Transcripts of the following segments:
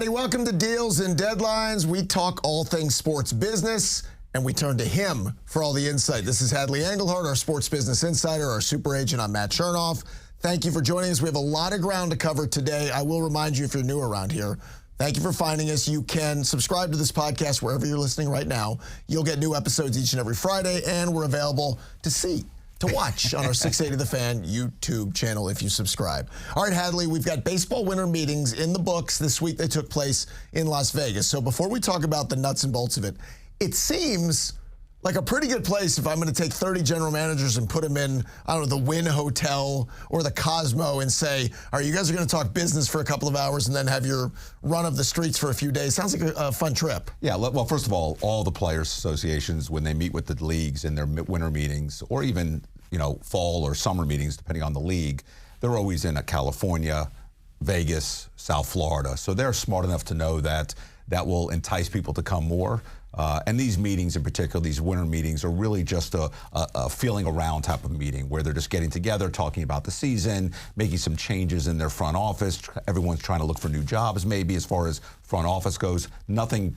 everybody. Welcome to Deals and Deadlines. We talk all things sports business, and we turn to him for all the insight. This is Hadley Engelhardt, our sports business insider, our super agent. I'm Matt Chernoff. Thank you for joining us. We have a lot of ground to cover today. I will remind you, if you're new around here, thank you for finding us. You can subscribe to this podcast wherever you're listening right now. You'll get new episodes each and every Friday, and we're available to watch on our 680 The Fan YouTube channel if you subscribe. All right, Hadley, we've got baseball winter meetings in the books. This week they took place in Las Vegas. So before we talk about the nuts and bolts of it, it seems like a pretty good place if I'm going to take 30 general managers and put them in, I don't know, the Wynn Hotel or the Cosmo and say, all right, you guys are going to talk business for a couple of hours and then have your run of the streets for a few days. Sounds like a fun trip. Yeah, well, first of all the players' associations, when they meet with the leagues in their winter meetings or even, fall or summer meetings, depending on the league, they're always in California, Vegas, South Florida. So they're smart enough to know that that will entice people to come more. And these meetings in particular, these winter meetings, are really just a feeling around type of meeting where they're just getting together, talking about the season, making some changes in their front office. Everyone's trying to look for new jobs, maybe, as far as front office goes. Nothing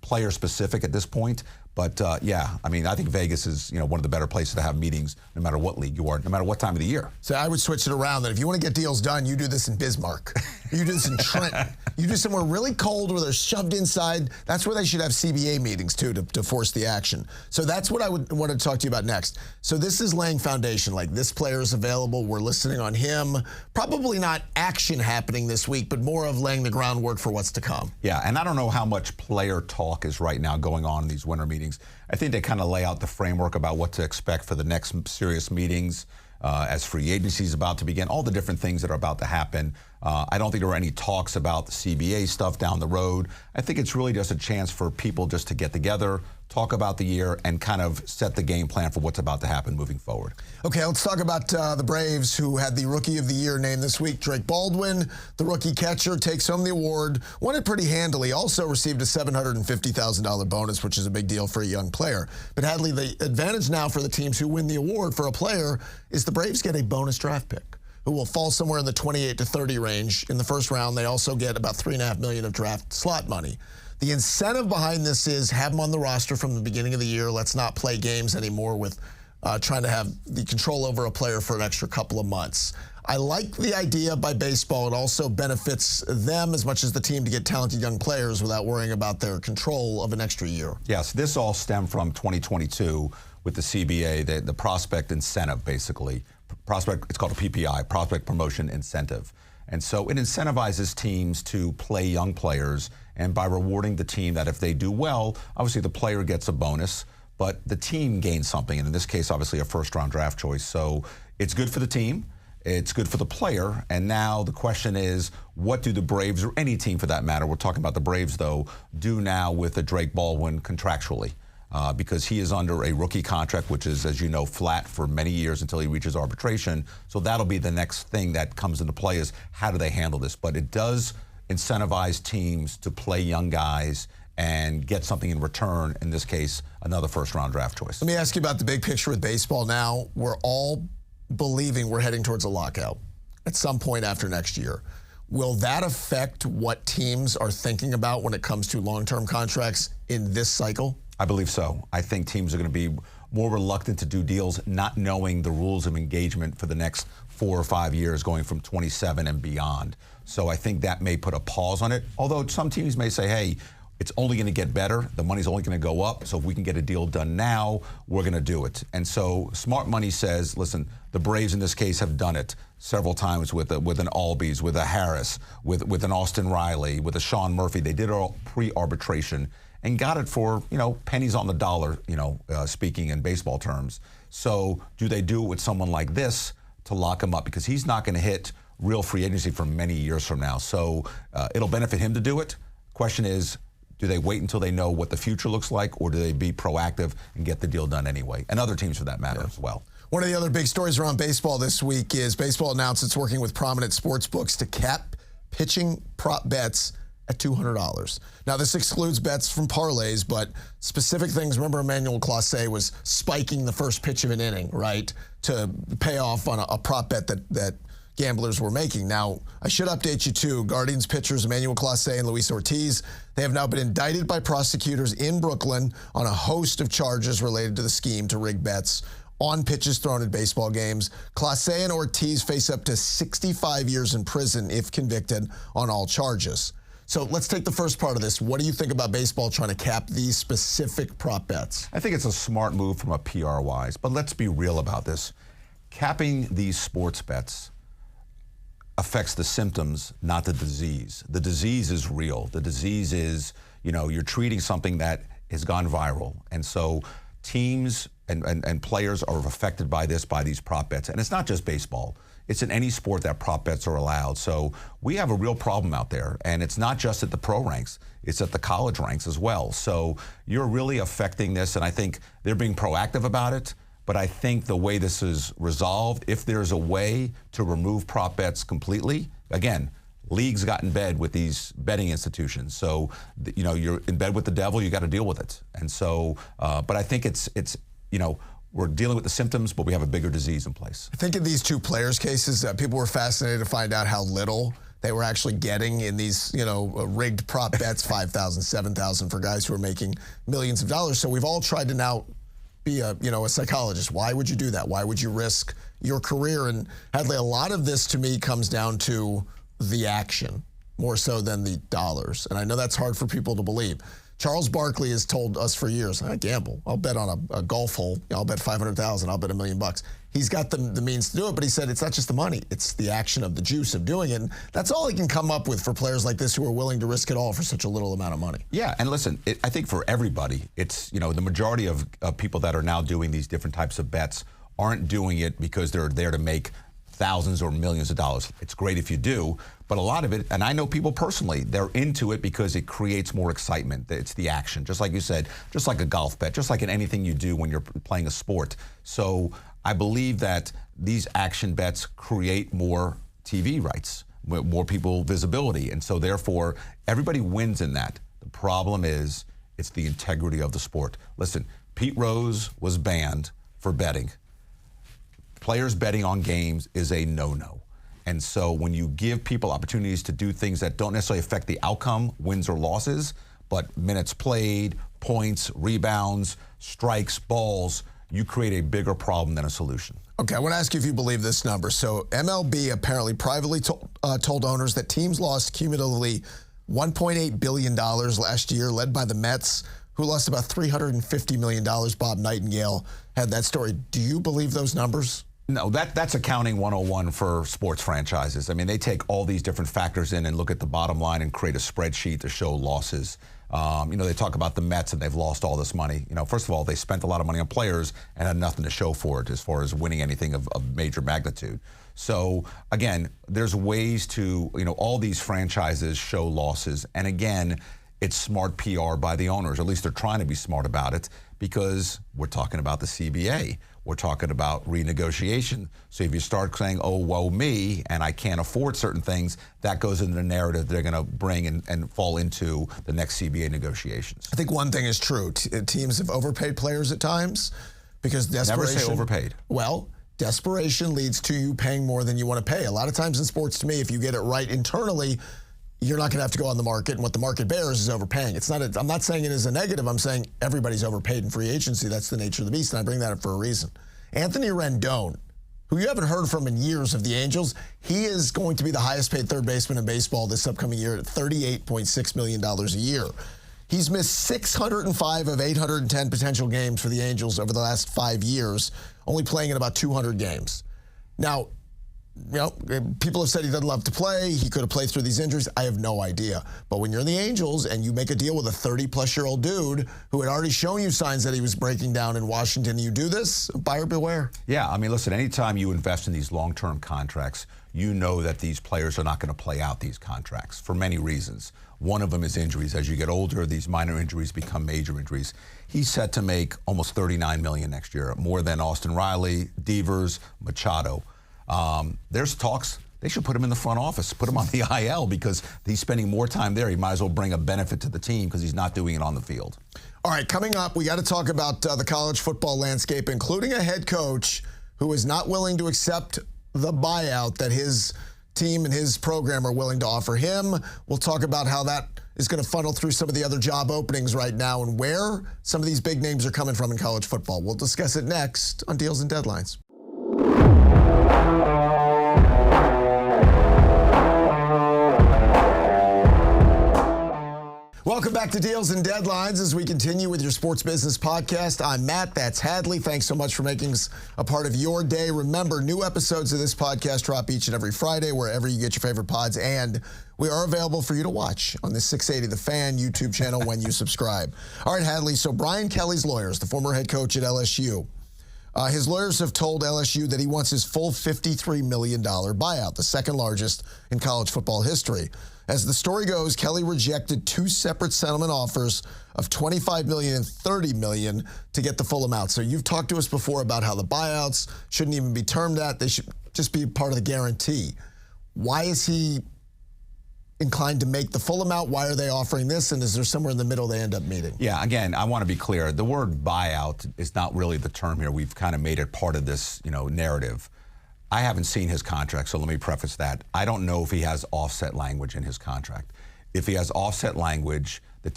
player specific at this point. But yeah, I mean, I think Vegas is one of the better places to have meetings, no matter what league you are, no matter what time of the year. So I would switch it around. That if you want to get deals done, you do this in Bismarck. You do this in Trenton. You do somewhere really cold where they're shoved inside. That's where they should have CBA meetings too, to force the action. So that's what I would want to talk to you about next. So this is laying foundation. Like, this player is available. We're listening on him. Probably not action happening this week, but more of laying the groundwork for what's to come. Yeah, and I don't know how much player talk is right now going on in these winter meetings. I think they kind of lay out the framework about what to expect for the next serious meetings as free agency is about to begin, all the different things that are about to happen. I don't think there are any talks about the CBA stuff down the road. I think it's really just a chance for people just to get together, talk about the year, and kind of set the game plan for what's about to happen moving forward. Okay, let's talk about the Braves, who had the Rookie of the Year named this week. Drake Baldwin, the rookie catcher, takes home the award, won it pretty handily, also received a $750,000 bonus, which is a big deal for a young player. But Hadley, the advantage now for the teams who win the award for a player is the Braves get a bonus draft pick, who will fall somewhere in the 28 to 30 range. In the first round, they also get about $3.5 million of draft slot money. The incentive behind this is have them on the roster from the beginning of the year. Let's not play games anymore with trying to have the control over a player for an extra couple of months. I like the idea by baseball. It also benefits them as much as the team to get talented young players without worrying about their control of an extra year. Yes, this all stemmed from 2022 with the CBA, the prospect incentive, basically. It's called a PPI, Prospect Promotion Incentive. And so it incentivizes teams to play young players, and by rewarding the team that if they do well, obviously the player gets a bonus, but the team gains something, and in this case, obviously a first-round draft choice. So it's good for the team, it's good for the player, and now the question is, what do the Braves, or any team for that matter, we're talking about the Braves though, do now with the Drake Baldwin contractually? Because he is under a rookie contract, which is, as you know, flat for many years until he reaches arbitration. So that'll be the next thing that comes into play, is how do they handle this? But it does incentivize teams to play young guys and get something in return, in this case, another first-round draft choice. Let me ask you about the big picture with baseball now. We're all believing we're heading towards a lockout at some point after next year. Will that affect what teams are thinking about when it comes to long-term contracts in this cycle? I believe so. I think teams are going to be more reluctant to do deals not knowing the rules of engagement for the next 4 or 5 years, going from 27 and beyond. So I think that may put a pause on it, although some teams may say, hey, it's only going to get better. The money's only going to go up. So if we can get a deal done now, we're going to do it. And so smart money says, listen, the Braves in this case have done it several times with an Albies, with a Harris, with an Austin Riley, with a Sean Murphy. They did it all pre-arbitration and got it for, pennies on the dollar, speaking in baseball terms. So do they do it with someone like this to lock him up? Because he's not going to hit real free agency for many years from now. So it'll benefit him to do it. Question is, do they wait until they know what the future looks like, or do they be proactive and get the deal done anyway? And other teams for that matter as well. One of the other big stories around baseball this week is baseball announced it's working with prominent sports books to cap pitching prop bets at $200. Now, this excludes bets from parlays, but specific things. Remember, Emmanuel Clase was spiking the first pitch of an inning, right, to pay off on a prop bet that gamblers were making. Now, I should update you too. Guardians pitchers Emmanuel Clase and Luis Ortiz, they have now been indicted by prosecutors in Brooklyn on a host of charges related to the scheme to rig bets on pitches thrown at baseball games. Clase and Ortiz face up to 65 years in prison if convicted on all charges. So let's take the first part of this. What do you think about baseball trying to cap these specific prop bets? I think it's a smart move from a PR-wise, but let's be real about this. Capping these sports bets affects the symptoms, not the disease. The disease is real. The disease is, you're treating something that has gone viral. And so teams and players are affected by these prop bets. And it's not just baseball. It's in any sport that prop bets are allowed. So we have a real problem out there. And it's not just at the pro ranks. It's at the college ranks as well. So you're really affecting this. And I think they're being proactive about it. But I think the way this is resolved, if there's a way to remove prop bets completely, again, leagues got in bed with these betting institutions. So, you're in bed with the devil, you got to deal with it. And so, but I think it's we're dealing with the symptoms, but we have a bigger disease in place. I think in these two players' cases, people were fascinated to find out how little they were actually getting in these, rigged prop bets, $5,000, $7,000 for guys who are making millions of dollars. So we've all tried to now be a psychologist. Why would you do that? Why would you risk your career? And Hadley, a lot of this to me comes down to the action more so than the dollars. And I know that's hard for people to believe. Charles Barkley has told us for years, I gamble. I'll bet on a golf hole. I'll bet $500,000. I'll bet $1 million. He's got the means to do it, but he said it's not just the money. It's the action of the juice of doing it. And that's all he can come up with for players like this who are willing to risk it all for such a little amount of money. Yeah, and listen, I think for everybody, it's, the majority of people that are now doing these different types of bets aren't doing it because they're there to make thousands or millions of dollars. It's great if you do, but a lot of it, and I know people personally, they're into it because it creates more excitement. It's the action, just like you said, just like a golf bet, just like in anything you do when you're playing a sport. So I believe that these action bets create more TV rights, more people visibility, and so therefore everybody wins in that. The problem is it's the integrity of the sport. Listen, Pete Rose was banned for betting. Players betting on games is a no-no. And so when you give people opportunities to do things that don't necessarily affect the outcome, wins or losses, but minutes played, points, rebounds, strikes, balls, you create a bigger problem than a solution. Okay, I want to ask you if you believe this number. So MLB apparently privately told owners that teams lost cumulatively $1.8 billion last year, led by the Mets, who lost about $350 million. Bob Nightingale had that story. Do you believe those numbers? No, that's accounting 101 for sports franchises. I mean, they take all these different factors in and look at the bottom line and create a spreadsheet to show losses. They talk about the Mets and they've lost all this money. First of all, they spent a lot of money on players and had nothing to show for it as far as winning anything of major magnitude. So, again, there's ways to, all these franchises show losses. And again, it's smart PR by the owners. At least they're trying to be smart about it because we're talking about the CBA. We're talking about renegotiation. So if you start saying, oh, woe me, and I can't afford certain things, that goes into the narrative they're going to bring and fall into the next CBA negotiations. I think one thing is true. Teams have overpaid players at times because desperation. Never say overpaid. Well, desperation leads to you paying more than you want to pay. A lot of times in sports, to me, if you get it right internally, you're not going to have to go on the market, and what the market bears is overpaying. I'm not saying it is a negative. I'm saying everybody's overpaid in free agency. That's the nature of the beast, and I bring that up for a reason. Anthony Rendon, who you haven't heard from in years of the Angels, he is going to be the highest paid third baseman in baseball this upcoming year at $38.6 million a year. He's missed 605 of 810 potential games for the Angels over the last 5 years, only playing in about 200 games. Now, people have said he doesn't love to play. He could have played through these injuries. I have no idea. But when you're the Angels and you make a deal with a 30-plus-year-old dude who had already shown you signs that he was breaking down in Washington, you do this, buyer beware. Yeah, I mean, listen, anytime you invest in these long-term contracts, you know that these players are not going to play out these contracts for many reasons. One of them is injuries. As you get older, these minor injuries become major injuries. He's set to make almost $39 million next year, more than Austin Riley, Devers, Machado. There's talks, they should put him in the front office, put him on the IL because he's spending more time there. He might as well bring a benefit to the team because he's not doing it on the field. All right, coming up, we got to talk about the college football landscape, including a head coach who is not willing to accept the buyout that his team and his program are willing to offer him. We'll talk about how that is going to funnel through some of the other job openings right now and where some of these big names are coming from in college football. We'll discuss it next on Deals and Deadlines. Welcome back to Deals and Deadlines as we continue with your sports business podcast. I'm Matt, that's Hadley. Thanks so much for making us a part of your day. Remember, new episodes of this podcast drop each and every Friday wherever you get your favorite pods, and we are available for you to watch on the 680 The Fan YouTube channel when you subscribe. All right, Hadley, so Brian Kelly's lawyers, the former head coach at LSU, his lawyers have told LSU that he wants his full $53 million buyout, the second largest in college football history. As the story goes, Kelly rejected two separate settlement offers of $25 million and $30 million to get the full amount. So you've talked to us before about how the buyouts shouldn't even be termed that. They should just be part of the guarantee. Why is he inclined to make the full amount? Why are they offering this? And is there somewhere in the middle they end up meeting? Yeah, again, I want to be clear. The word buyout is not really the term here. We've kind of made it part of this, narrative. I haven't seen his contract, so let me preface that. I don't know if he has offset language in his contract. If he has offset language, the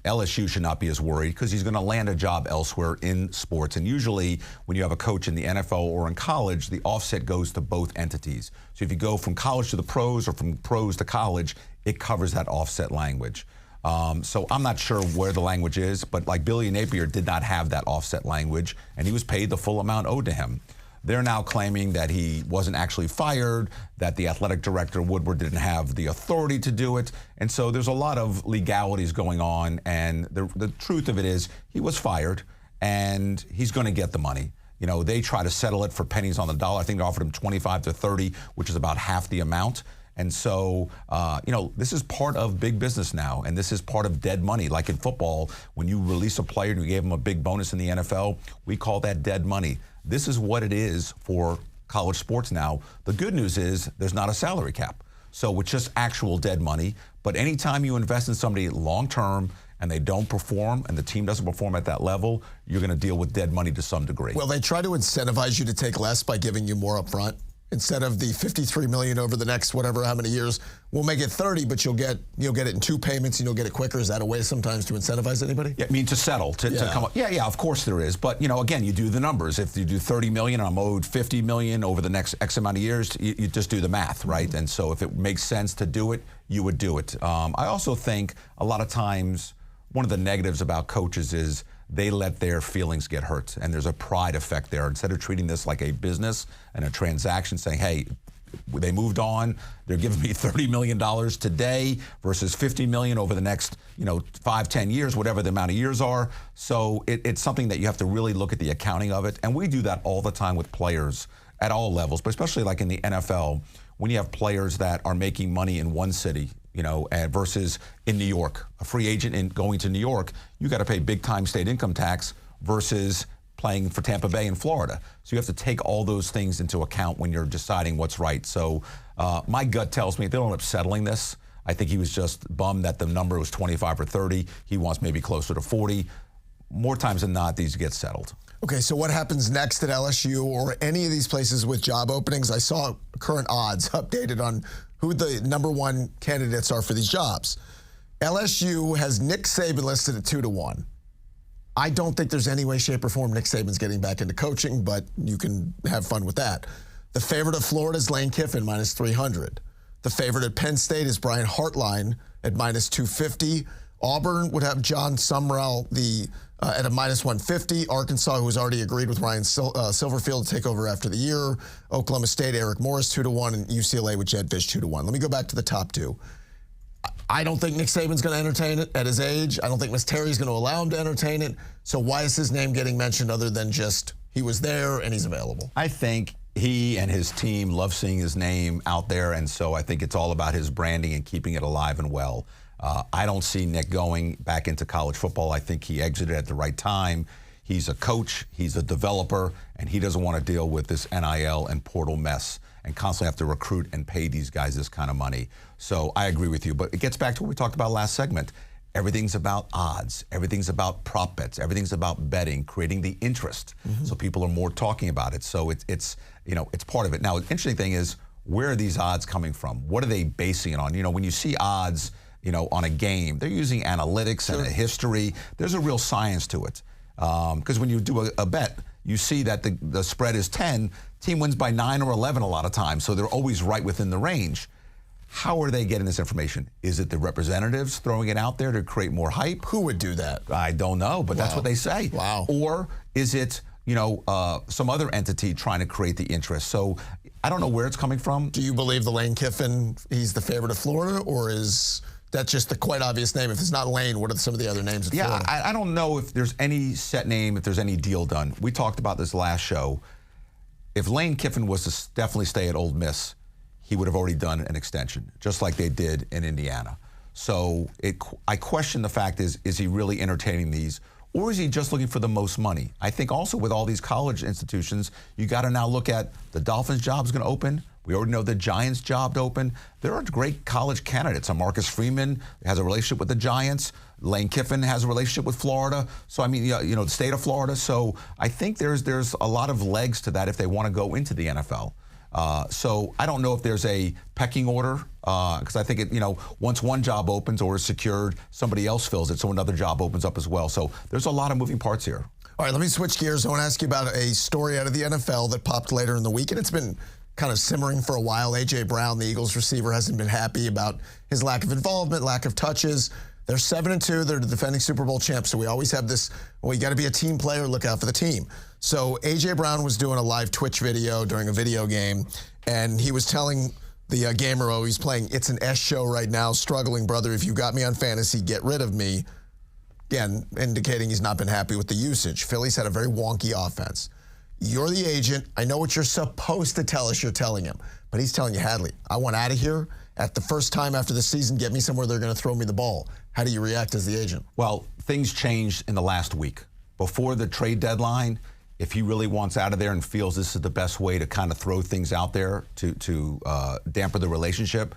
LSU should not be as worried because he's going to land a job elsewhere in sports. And usually when you have a coach in the NFL or in college, the offset goes to both entities. So if you go from college to the pros or from pros to college, it covers that offset language. So I'm not sure where the language is, but like Billy Napier did not have that offset language, and he was paid the full amount owed to him. They're now claiming that he wasn't actually fired, that the athletic director, Woodward, didn't have the authority to do it. And so there's a lot of legalities going on. And the truth of it is he was fired, and he's going to get the money. They try to settle it for pennies on the dollar. I think they offered him 25 to 30, which is about half the amount. And so, this is part of big business now, and this is part of dead money. Like in football, when you release a player and you gave him a big bonus in the NFL, we call that dead money. This is what it is for college sports now. The good news is there's not a salary cap. So it's just actual dead money. But anytime you invest in somebody long-term and they don't perform and the team doesn't perform at that level, you're going to deal with dead money to some degree. Well, they try to incentivize you to take less by giving you more up front. Instead of the $53 million over the next whatever how many years, we'll make it 30, but you'll get it in two payments and you'll get it quicker. Is that a way sometimes to incentivize anybody? Yeah, I mean, to settle, to come up. Yeah, of course there is. But, again, you do the numbers. If you do $30 million and I'm owed $50 million over the next X amount of years, you just do the math, right? Mm-hmm. And so if it makes sense to do it, you would do it. I also think a lot of times one of the negatives about coaches is they let their feelings get hurt, and there's a pride effect there. Instead of treating this like a business and a transaction, saying, hey, they moved on, they're giving me $30 million today versus $50 million over the next 5, 10 years, whatever the amount of years are. So it's something that you have to really look at the accounting of it, and we do that all the time with players at all levels, but especially like in the NFL, when you have players that are making money in one city, versus in New York, a free agent in going to New York, you got to pay big time state income tax versus playing for Tampa Bay in Florida. So you have to take all those things into account when you're deciding what's right. So my gut tells me if they don't end up settling this, I think he was just bummed that the number was 25 or 30. He wants maybe closer to 40. More times than not, these get settled. Okay, so what happens next at LSU or any of these places with job openings? I saw current odds updated on who the number one candidates are for these jobs. LSU has Nick Saban listed at 2-1. I don't think there's any way, shape, or form Nick Saban's getting back into coaching, but you can have fun with that. The favorite of Florida is Lane Kiffin, minus 300. The favorite at Penn State is Brian Hartline at minus 250. Auburn would have John Sumrall at a minus 150. Arkansas, who's already agreed with Ryan Silverfield to take over after the year. Oklahoma State, Eric Morris, 2-1, and UCLA with Jed Fish, 2-1. Let me go back to the top two. I don't think Nick Saban's going to entertain it at his age. I don't think Miss Terry's going to allow him to entertain it. So why is his name getting mentioned other than just he was there and he's available? I think he and his team love seeing his name out there, and so I think it's all about his branding and keeping it alive and well. I don't see Nick going back into college football. I think he exited at the right time. He's a coach, he's a developer, and he doesn't want to deal with this NIL and portal mess and constantly have to recruit and pay these guys this kind of money. So I agree with you. But it gets back to what we talked about last segment. everything's about odds. Everything's about prop bets. Everything's about betting, creating the interest. So people are more talking about it. So it's part of it. Now, the interesting thing is, where are these odds coming from? What are they basing it on? When you see odds, on a game, they're using analytics and a history. There's a real science to it. Because when you do a bet, you see that the spread is 10, team wins by 9 or 11 a lot of times, so they're always right within the range. How are they getting this information? Is it the representatives throwing it out there to create more hype? Who would do that? I don't know, but that's what they say. Wow. Or is it, some other entity trying to create the interest? So I don't know where it's coming from. Do you believe the Lane Kiffin, he's the favorite of Florida, or is that just the quite obvious name? If it's not Lane, what are some of the other names at Florida? I don't know if there's any set name, if there's any deal done. We talked about this last show. If Lane Kiffin was to definitely stay at Ole Miss, he would have already done an extension, just like they did in Indiana. So I question the fact is he really entertaining these, or is he just looking for the most money? I think also with all these college institutions, you got to now look at the Dolphins' job is going to open. We already know the Giants' job to open. There are great college candidates. Marcus Freeman has a relationship with the Giants. Lane Kiffin has a relationship with Florida. So, I mean, the state of Florida. So I think there's a lot of legs to that if they want to go into the NFL. So I don't know if there's a pecking order, because I think once one job opens or is secured, somebody else fills it, so another job opens up as well. So there's a lot of moving parts here. All right, let me switch gears. I want to ask you about a story out of the NFL that popped later in the week, and it's been kind of simmering for a while. A.J. Brown, the Eagles receiver, hasn't been happy about his lack of involvement, lack of touches. They're 7-2. They're the defending Super Bowl champs. So we always have this, well, you got to be a team player, look out for the team. So A.J. Brown was doing a live Twitch video during a video game, and he was telling the gamer, he's playing It's an S show right now, struggling, brother. If you got me on fantasy, get rid of me. Again, indicating he's not been happy with the usage. Philly's had a very wonky offense. You're the agent. I know what you're supposed to tell us you're telling him, but he's telling you, Hadley, I want out of here. At the first time after the season, get me somewhere they're going to throw me the ball. How do you react as the agent? Well, things changed in the last week. Before the trade deadline, if he really wants out of there and feels this is the best way to kind of throw things out there to dampen the relationship,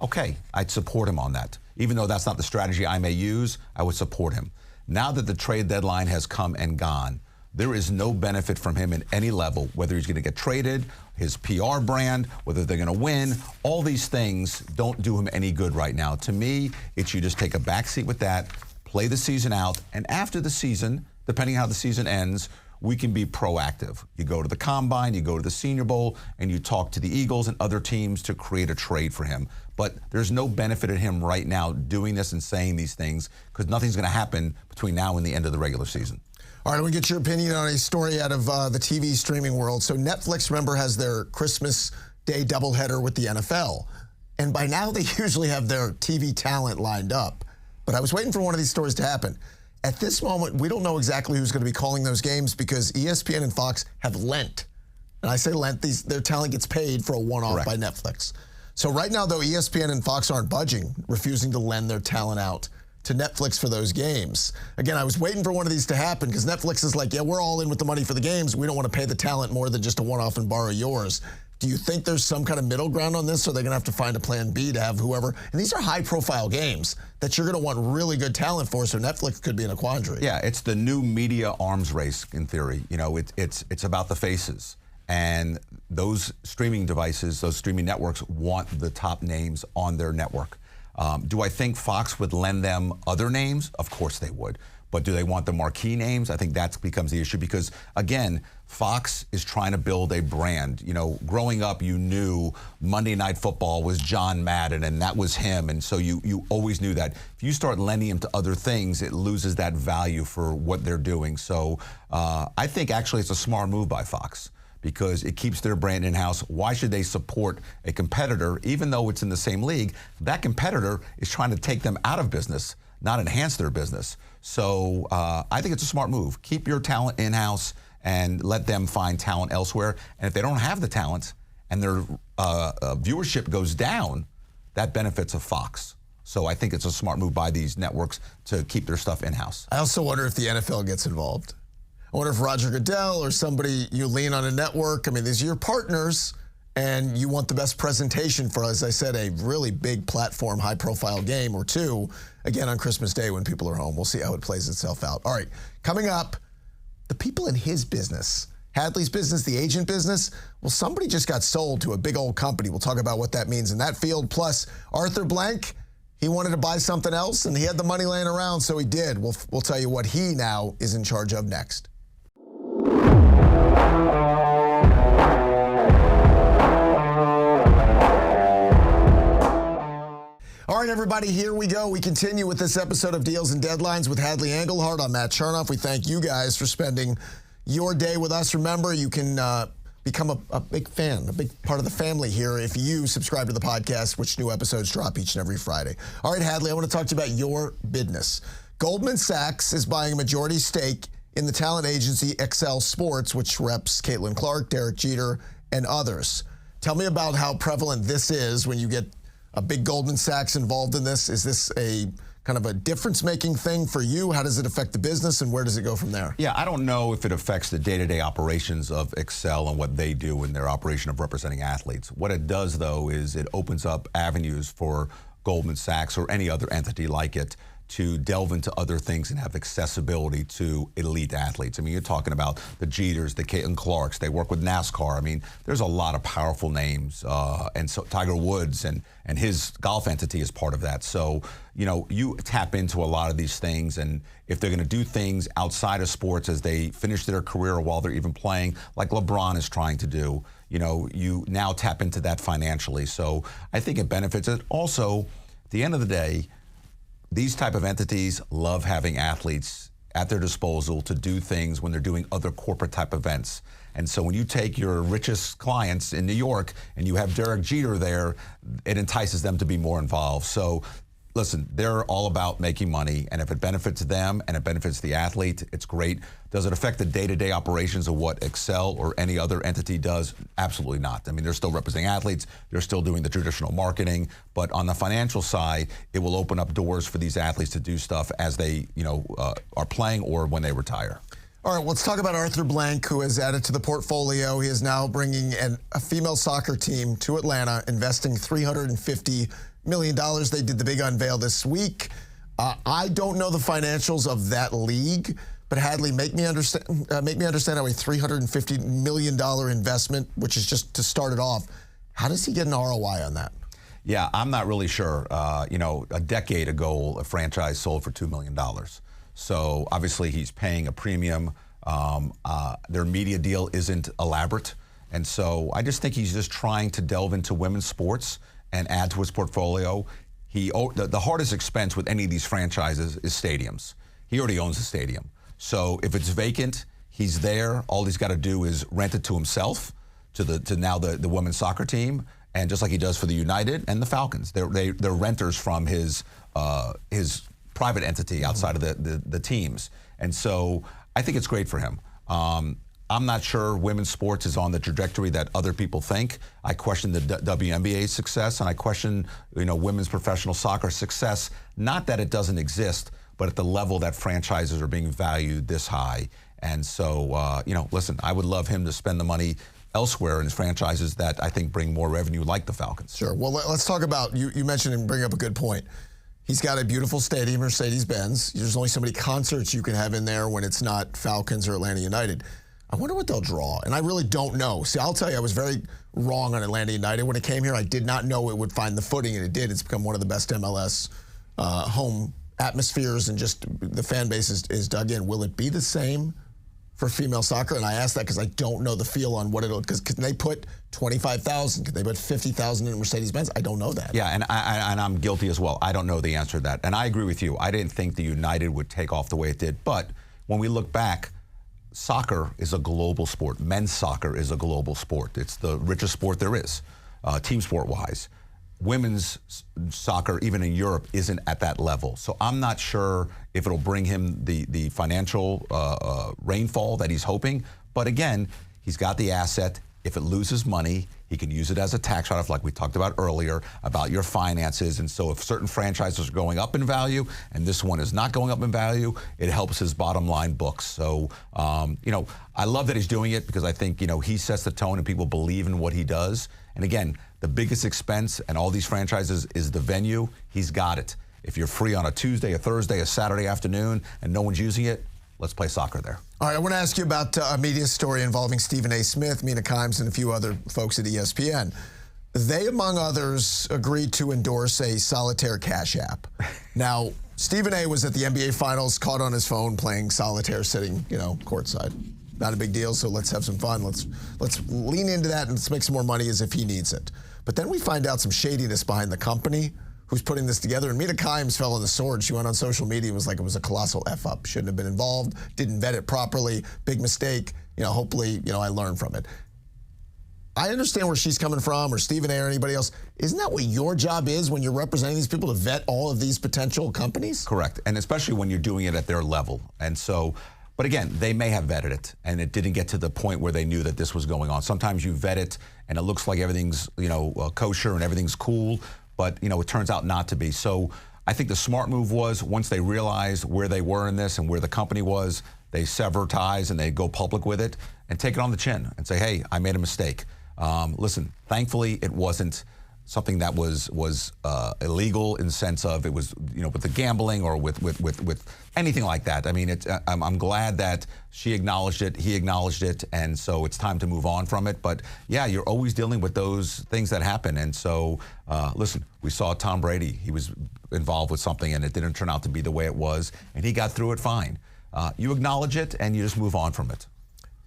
okay, I'd support him on that. Even though that's not the strategy I may use, I would support him. Now that the trade deadline has come and gone, there is no benefit from him in any level, whether he's going to get traded, his PR brand, whether they're going to win. All these things don't do him any good right now. To me, it's you just take a backseat with that, play the season out, and after the season, depending how the season ends, we can be proactive. You go to the Combine, you go to the Senior Bowl, and you talk to the Eagles and other teams to create a trade for him. But there's no benefit in him right now doing this and saying these things, because nothing's going to happen between now and the end of the regular season. All right, I want to get your opinion on a story out of the TV streaming world. So Netflix, remember, has their Christmas Day doubleheader with the NFL. And by now, they usually have their TV talent lined up. But I was waiting for one of these stories to happen. At this moment, we don't know exactly who's going to be calling those games because ESPN and Fox have lent. And I say lent, their talent gets paid for a one-off by Netflix. So right now, though, ESPN and Fox aren't budging, refusing to lend their talent out to Netflix for those games. Again, I was waiting for one of these to happen because Netflix is like, yeah, we're all in with the money for the games. We don't want to pay the talent more than just a one-off and borrow yours. Do you think there's some kind of middle ground on this, or they're going to have to find a plan B to have whoever? And these are high-profile games that you're going to want really good talent for, so Netflix could be in a quandary. Yeah, it's the new media arms race, in theory. It's about the faces. And those streaming devices, those streaming networks want the top names on their network. Do I think Fox would lend them other names? Of course they would. But do they want the marquee names? I think that becomes the issue because, again, Fox is trying to build a brand. Growing up, you knew Monday Night Football was John Madden, and that was him. And so you always knew that. If you start lending him to other things, it loses that value for what they're doing. So I think actually it's a smart move by Fox, because it keeps their brand in-house. Why should they support a competitor, even though it's in the same league? That competitor is trying to take them out of business, not enhance their business. So I think it's a smart move. Keep your talent in-house and let them find talent elsewhere. And if they don't have the talent and their viewership goes down, that benefits a Fox. So I think it's a smart move by these networks to keep their stuff in-house. I also wonder if the NFL gets involved. I wonder if Roger Goodell or somebody, you lean on a network. I mean, these are your partners, and you want the best presentation for, as I said, a really big platform, high-profile game or two, again on Christmas Day when people are home. We'll see how it plays itself out. All right, coming up, the people in his business, Hadley's business, the agent business, well, somebody just got sold to a big old company. We'll talk about what that means in that field. Plus, Arthur Blank, he wanted to buy something else, and he had the money laying around, so he did. We'll tell you what he now is in charge of next. All right, everybody, here we go. We continue with this episode of Deals and Deadlines with Hadley Engelhardt. I'm Matt Chernoff. We thank you guys for spending your day with us. Remember, you can become a big fan, a big part of the family here if you subscribe to the podcast, which new episodes drop each and every Friday. All right, Hadley, I want to talk to you about your business. Goldman Sachs is buying a majority stake in the talent agency Excel Sports, which reps Caitlin Clark, Derek Jeter, and others. Tell me about how prevalent this is when you get a big Goldman Sachs involved in this. Is this a kind of a difference-making thing for you? How does it affect the business, and where does it go from there? Yeah, I don't know if it affects the day-to-day operations of Excel and what they do in their operation of representing athletes. What it does, though, is it opens up avenues for Goldman Sachs or any other entity like it to delve into other things and have accessibility to elite athletes. I mean, you're talking about the Jeters, the Caitlin Clarks. They work with NASCAR. I mean, there's a lot of powerful names, and so Tiger Woods and his golf entity is part of that. So, you know, you tap into a lot of these things, and if they're going to do things outside of sports as they finish their career or while they're even playing, like LeBron is trying to do, you know, you now tap into that financially. So I think it benefits it. Also, at the end of the day, these type of entities love having athletes at their disposal to do things when they're doing other corporate type events. And so when you take your richest clients in New York and you have Derek Jeter there, it entices them to be more involved. So listen, they're all about making money, and if it benefits them and it benefits the athlete, it's great. Does it affect the day-to-day operations of what Excel or any other entity does? Absolutely not. I mean, they're still representing athletes, they're still doing the traditional marketing, but on the financial side, it will open up doors for these athletes to do stuff as they, you know, are playing or when they retire. All right, let's talk about Arthur Blank, who has added to the portfolio. He is now bringing a female soccer team to Atlanta, investing $350 million. They did the big unveil this week. I don't know the financials of that league, but Hadley, make me understand how a $350 million investment, which is just to start it off, how does he get an ROI on that? Yeah, I'm not really sure. You know, a decade ago, a franchise sold for $2 million. So obviously he's paying a premium. Their media deal isn't elaborate. And so I just think he's just trying to delve into women's sports and add to his portfolio. The hardest expense with any of these franchises is stadiums. He already owns the stadium. So if it's vacant, he's there. All he's got to do is rent it to himself, to now the women's soccer team, and just like he does for the United and the Falcons. They're renters from his private entity outside of the teams. And so I think it's great for him. I'm not sure women's sports is on the trajectory that other people think. I question the WNBA success, and I question, you know, women's professional soccer success. Not that it doesn't exist, but at the level that franchises are being valued this high. And so, you know, listen, I would love him to spend the money elsewhere in his franchises that I think bring more revenue, like the Falcons. Sure. Well, let's talk about, you mentioned and bring up a good point. He's got a beautiful stadium, Mercedes-Benz. There's only so many concerts you can have in there when it's not Falcons or Atlanta United. I wonder what they'll draw, and I really don't know. See, I'll tell you, I was very wrong on Atlanta United. When it came here, I did not know it would find the footing, and it did. It's become one of the best MLS home atmospheres, and just the fan base is dug in. Will it be the same for female soccer? And I ask that because I don't know the feel on what it'll, because can they put 25,000? Can they put 50,000 in Mercedes-Benz? I don't know that. Yeah, and I'm guilty as well. I don't know the answer to that. And I agree with you. I didn't think the United would take off the way it did. But when we look back, soccer is a global sport. Men's soccer is a global sport. It's the richest sport there is, team sport-wise. Women's soccer, even in Europe, isn't at that level. So I'm not sure if it'll bring him the financial rainfall that he's hoping. But again, he's got the asset. If it loses money, He can use it as a tax write-off, like we talked about earlier, about your finances. And so if certain franchises are going up in value and this one is not going up in value, it helps his bottom line books. So, I love that he's doing it because I think, he sets the tone and people believe in what he does. And again, the biggest expense and all these franchises is the venue. He's got it. If you're free on a Tuesday, a Thursday, a Saturday afternoon, and no one's using it, let's play soccer there. All right, I want to ask you about a media story involving Stephen A. Smith, Mina Kimes, and a few other folks at ESPN. They, among others, agreed to endorse a solitaire cash app. Now, Stephen A. was at the NBA Finals, caught on his phone playing solitaire, sitting, courtside. Not a big deal, so let's have some fun. Let's lean into that and let's make some more money as if he needs it. But then we find out some shadiness behind the company who's putting this together. And Mina Kimes fell on the sword. She went on social media and was like, it was a colossal F-up. Shouldn't have been involved. Didn't vet it properly. Big mistake. Hopefully, I learned from it. I understand where she's coming from, or Stephen A. or anybody else. Isn't that what your job is when you're representing these people, to vet all of these potential companies? Correct. And especially when you're doing it at their level. And so, but again, they may have vetted it and it didn't get to the point where they knew that this was going on. Sometimes you vet it and it looks like everything's, kosher and everything's cool, but, it turns out not to be. So I think the smart move was, once they realized where they were in this and where the company was, they sever ties and they go public with it and take it on the chin and say, hey, I made a mistake. Listen, thankfully, it wasn't something that was illegal in the sense of it was, with the gambling or with anything like that. I mean, I'm glad that she acknowledged it, he acknowledged it, and so it's time to move on from it. But yeah, you're always dealing with those things that happen. And so, listen, we saw Tom Brady. He was involved with something and it didn't turn out to be the way it was, and he got through it fine. You acknowledge it and you just move on from it.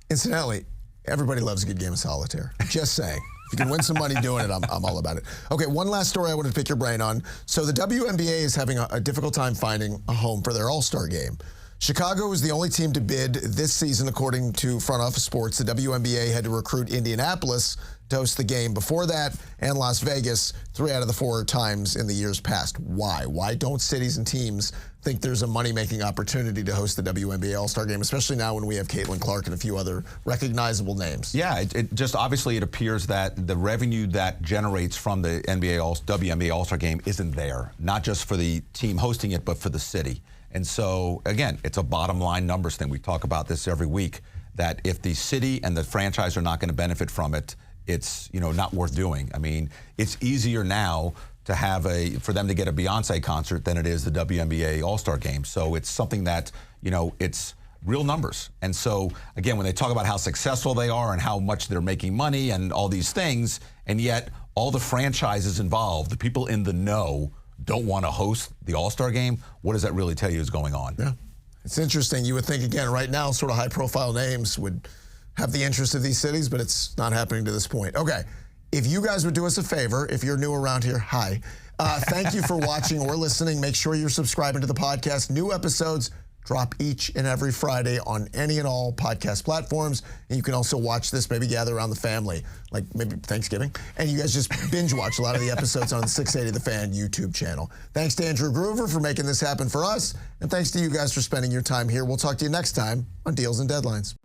Incidentally, everybody loves a good game of solitaire. Just saying. If you can win some money doing it, I'm all about it. Okay, one last story I wanted to pick your brain on. So the WNBA is having a difficult time finding a home for their All-Star Game. Chicago was the only team to bid this season, according to Front Office Sports. The WNBA had to recruit Indianapolis to host the game before that, and Las Vegas 3 out of the 4 times in the years past. Why? Why don't cities and teams think there's a money-making opportunity to host the WNBA All-Star Game, especially now when we have Caitlin Clark and a few other recognizable names? Yeah, it just obviously it appears that the revenue that generates from the WNBA All-Star Game isn't there, not just for the team hosting it, but for the city. And so, again, it's a bottom line numbers thing. We talk about this every week, that if the city and the franchise are not going to benefit from it, it's not worth doing. I mean, it's easier now to have for them to get a Beyonce concert than it is the WNBA All-Star Game. So it's something that, it's real numbers. And so, again, when they talk about how successful they are and how much they're making money and all these things, and yet all the franchises involved, the people in the know, don't want to host the All-Star Game, what does that really tell you is going on? Yeah. It's interesting. You would think, again, right now, sort of high-profile names would have the interest of these cities, but it's not happening to this point. Okay, if you guys would do us a favor, if you're new around here, hi. Thank you for watching or listening. Make sure you're subscribing to the podcast. New episodes drop each and every Friday on any and all podcast platforms. And you can also watch this, maybe gather around the family, like maybe Thanksgiving. And you guys just binge watch a lot of the episodes on the 680 The Fan YouTube channel. Thanks to Andrew Groover for making this happen for us. And thanks to you guys for spending your time here. We'll talk to you next time on Deals and Deadlines.